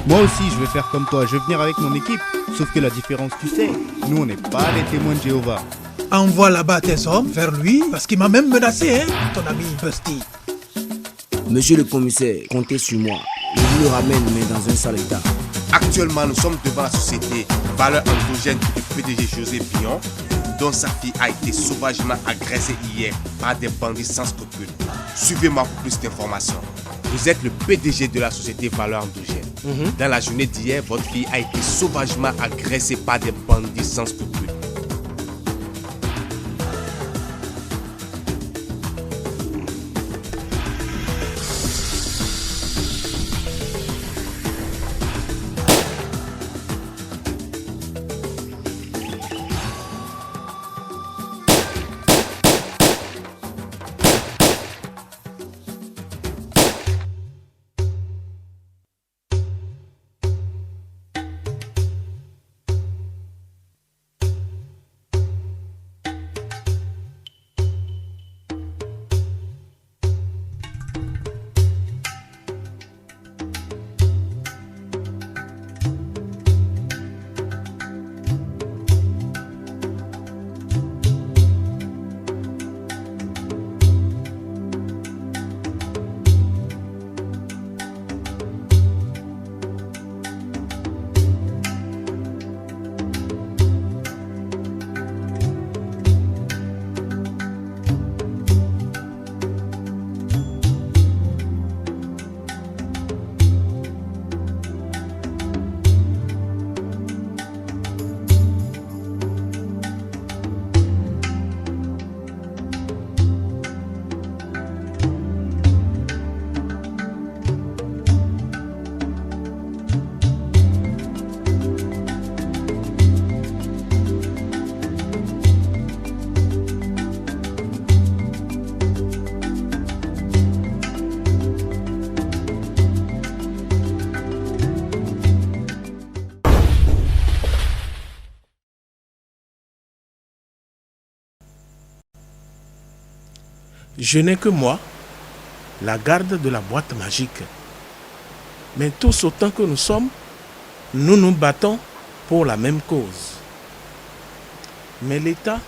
Moi aussi, je vais faire comme toi, je vais venir avec mon équipe. Sauf que la différence, tu sais, nous on n'est pas les témoins de Jéhovah. Envoie là-bas tes hommes vers lui, parce qu'il m'a même menacé, hein, ton ami Busty. Monsieur le commissaire, comptez sur moi. Je vous le ramène, mais dans un sale état. Actuellement, nous sommes devant la société Valeurs Endogènes du PDG José Billon, dont sa fille a été sauvagement agressée hier par des bandits sans scrupules. Suivez-moi pour plus d'informations. Vous êtes le PDG de la société Valeurs Endogènes. Dans la journée d'hier, votre fille a été sauvagement agressée par des bandits sans scrupules. Je n'ai que moi, la garde de la boîte magique. Mais tous autant que nous sommes, nous nous battons pour la même cause. Mais l'État,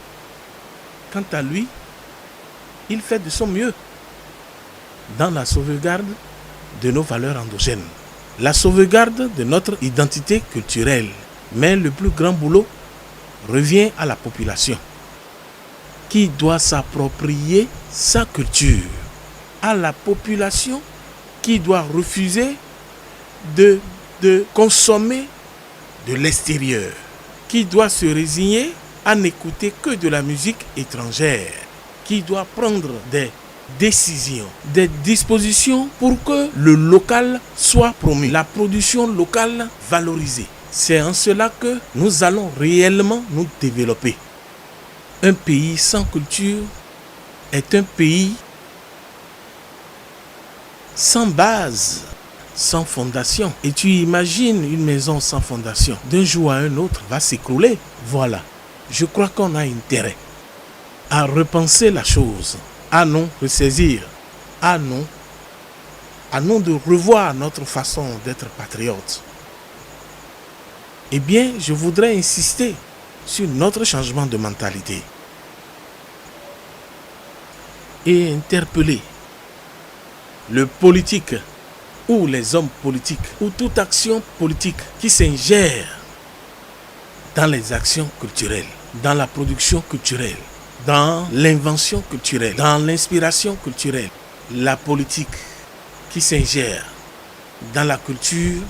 quant à lui, il fait de son mieux dans la sauvegarde de nos valeurs endogènes, la sauvegarde de notre identité culturelle. Mais le plus grand boulot revient à la population, qui doit s'approprier sa culture, à la population qui doit refuser de consommer de l'extérieur, qui doit se résigner à n'écouter que de la musique étrangère, qui doit prendre des décisions, des dispositions pour que le local soit promu, la production locale valorisée. C'est en cela que nous allons réellement nous développer. Un pays sans culture est un pays sans base, sans fondation. Et tu imagines une maison sans fondation, d'un jour à un autre, va s'écrouler. Voilà. Je crois qu'on a intérêt à repenser la chose, à nous ressaisir, à nous de revoir notre façon d'être patriote. Eh bien, je voudrais insister sur notre changement de mentalité et interpeller le politique ou les hommes politiques ou toute action politique qui s'ingère dans les actions culturelles, dans la production culturelle, dans l'invention culturelle, dans l'inspiration culturelle. La politique qui s'ingère dans la culture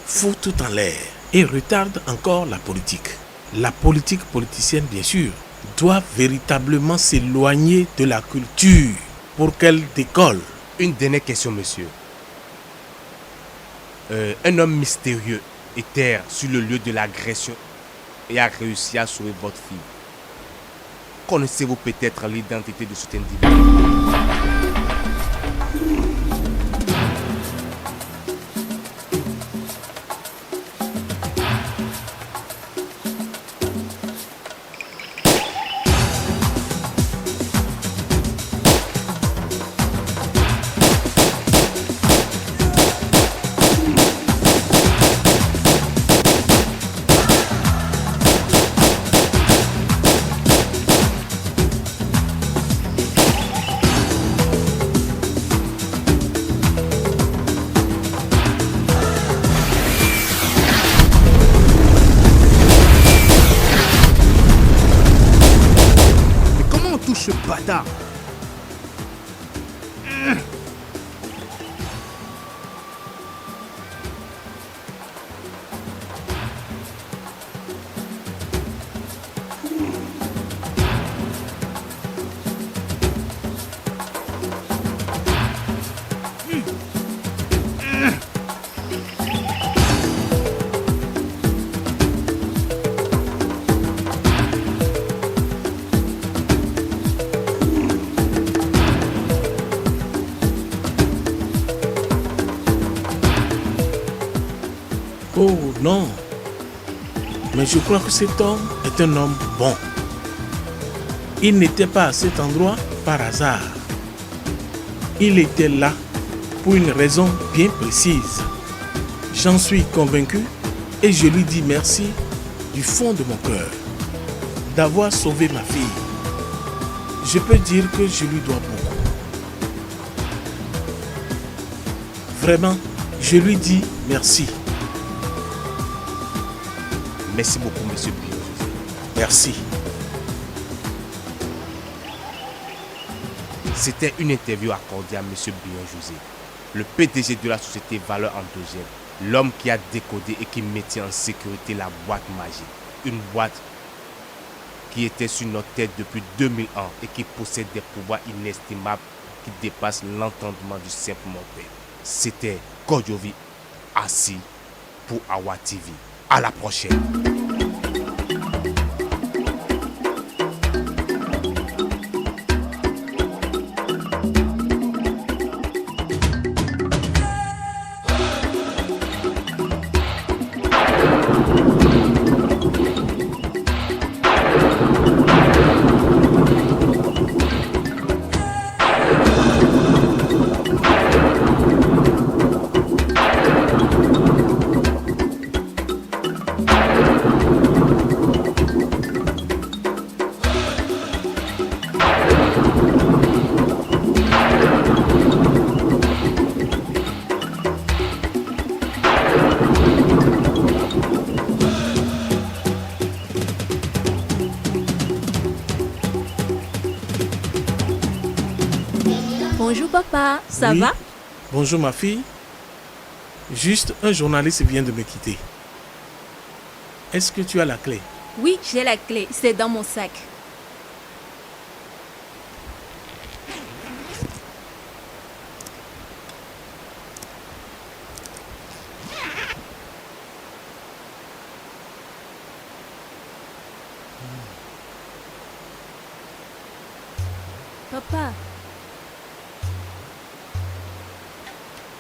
fout tout en l'air et retarde encore la politique. La politique politicienne, bien sûr, doit véritablement s'éloigner de la culture pour qu'elle décolle. Une dernière question, monsieur. Un homme mystérieux était sur le lieu de l'agression et a réussi à sauver votre fille. Connaissez-vous peut-être l'identité de cet individu? Oh non. Mais je crois que cet homme est un homme bon. Il n'était pas à cet endroit par hasard. Il était là pour une raison bien précise. J'en suis convaincu et je lui dis merci du fond de mon cœur d'avoir sauvé ma fille. Je peux dire que je lui dois beaucoup. Vraiment, je lui dis merci. Merci beaucoup, monsieur Bion-José. Merci. C'était une interview accordée à monsieur Bion-José, le PDG de la société Valeurs Endogènes, l'homme qui a décodé et qui mettait en sécurité la boîte magique. Une boîte qui était sur notre tête depuis 2000 ans et qui possède des pouvoirs inestimables qui dépassent l'entendement du simple mortel. C'était Kodjovi, assis pour Awa TV. À la prochaine. Bonjour papa, ça Oui. va? Bonjour ma fille. Juste un journaliste vient de me quitter. Est-ce que tu as la clé? Oui, j'ai la clé, c'est dans mon sac. Papa.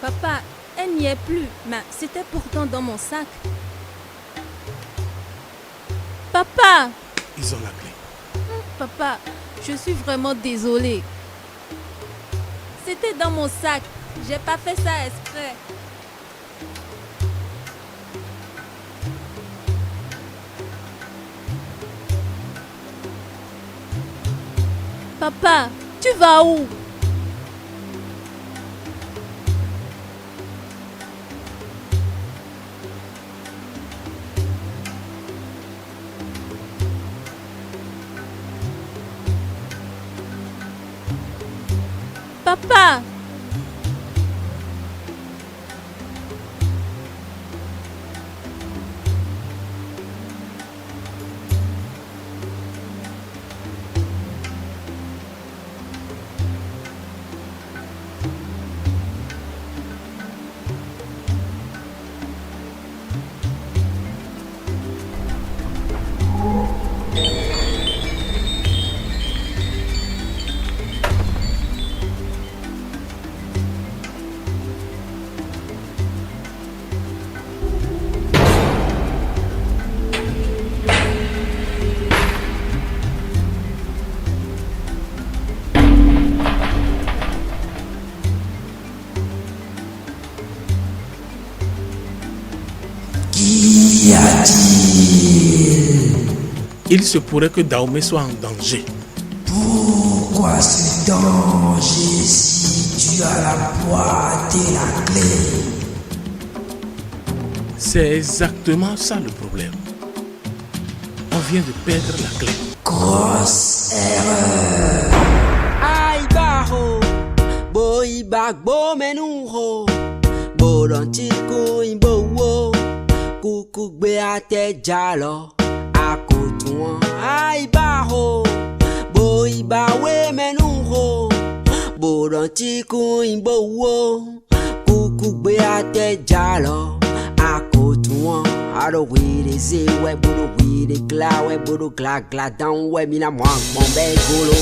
Papa, elle n'y est plus, mais c'était pourtant dans mon sac. Papa! Ils ont la clé. Papa, je suis vraiment désolée. C'était dans mon sac. J'ai pas fait ça exprès. Papa, tu vas où? Papa! Il se pourrait que Dahomey soit en danger. Pourquoi ce danger si tu as la boîte et la clé? C'est exactement ça le problème. On vient de perdre la clé. Grosse erreur. Ay bajo, boy bagbo menuro, bolontiku imbowo, kuku gbe ate jalo, akotuan. Ay bajo, boy bawe menuro, bolontiku imbowo, kuku gbe ate jalo, akotuan. I don't weed is it, we buru weed it, gla, we buru gla gla down, we mina mwang mon begolo.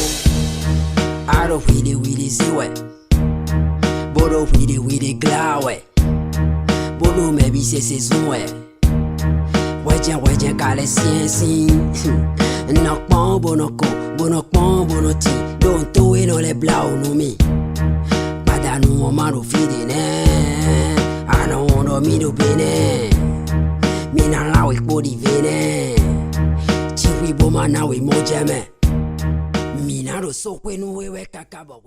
I don't weed is it, we buru weed it, gla, we buru maybe c'est saison, we. wejen kale siensi. Nakpon bonoko, bonokpon bonoti. Don to no le blau no mi. Pada no maro fidine. Ano no mi do bene. Mina lawe body vene. Chiwi boma na we mojeme. Mina do so kwe no we kakabo.